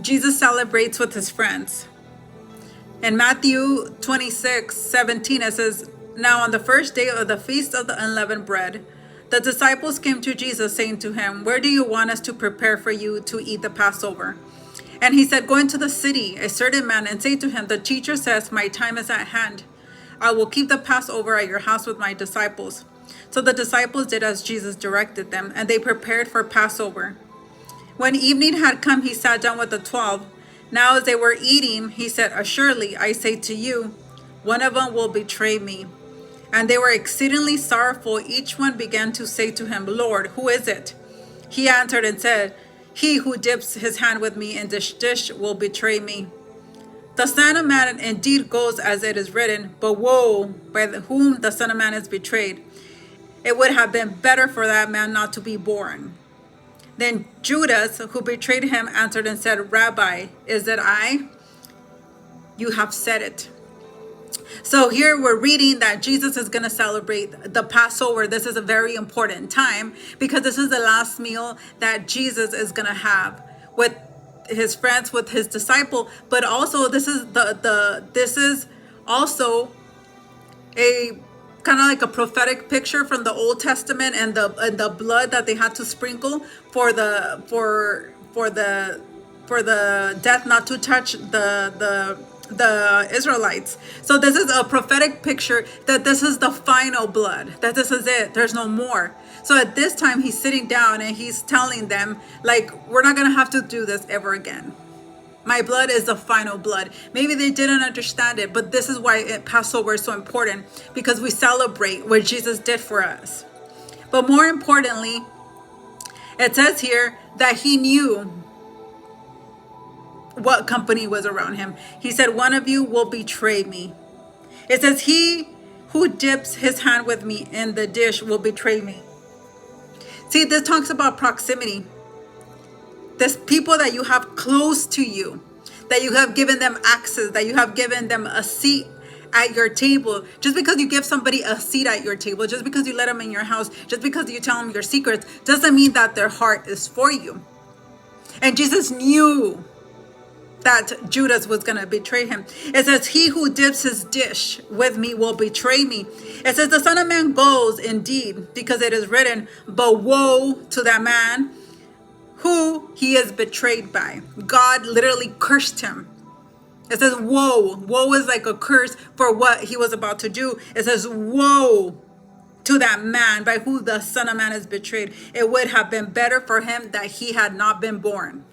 Jesus celebrates with his friends. In Matthew 26:17, it says, "Now on the first day of the feast of the unleavened bread, the disciples came to Jesus, saying to him, 'Where do you want us to prepare for you to eat the Passover?' And he said, 'Go into the city, a certain man, and say to him, the teacher says, my time is at hand. I will keep the Passover at your house with my disciples.' So the disciples did as Jesus directed them, and they prepared for Passover. When evening had come, he sat down with the 12. Now as they were eating, he said, 'Assuredly, I say to you, one of them will betray me.' And they were exceedingly sorrowful. Each one began to say to him, 'Lord, who is it?' He answered and said, 'He who dips his hand with me in this dish will betray me. The Son of Man indeed goes as it is written, but woe by whom the Son of Man is betrayed. It would have been better for that man not to be born.' Then Judas, who betrayed him, answered and said, 'Rabbi, is it I?' 'You have said it.'" So here we're reading that Jesus is going to celebrate the Passover. This is a very important time because this is the last meal that Jesus is going to have with his friends, with his disciple. But also this is this is also a kind of like a prophetic picture from the Old Testament, and the blood that they had to sprinkle for the death not to touch the Israelites. So this is a prophetic picture that this is the final blood, that this is it, there's no more. So at this time he's sitting down and he's telling them, like, we're not going to have to do this ever again. My blood is the final blood. Maybe they didn't understand it, but this is why Passover is so important, because we celebrate what Jesus did for us. But more importantly, it says here that he knew what company was around him. He said, "One of you will betray me." It says, "He who dips his hand with me in the dish will betray me." See, this talks about proximity. There's people that you have close to you, that you have given them access, that you have given them a seat at your table. Just because you give somebody a seat at your table, just because you let them in your house, just because you tell them your secrets, doesn't mean that their heart is for you. And Jesus knew that Judas was going to betray him. It says, "He who dips his dish with me will betray me." It says, "The Son of Man goes indeed, because it is written, but woe to that man who he is betrayed by." God literally cursed him. It says, woe. Woe is like a curse for what he was about to do. It says, woe to that man by who the Son of Man is betrayed. It would have been better for him that he had not been born.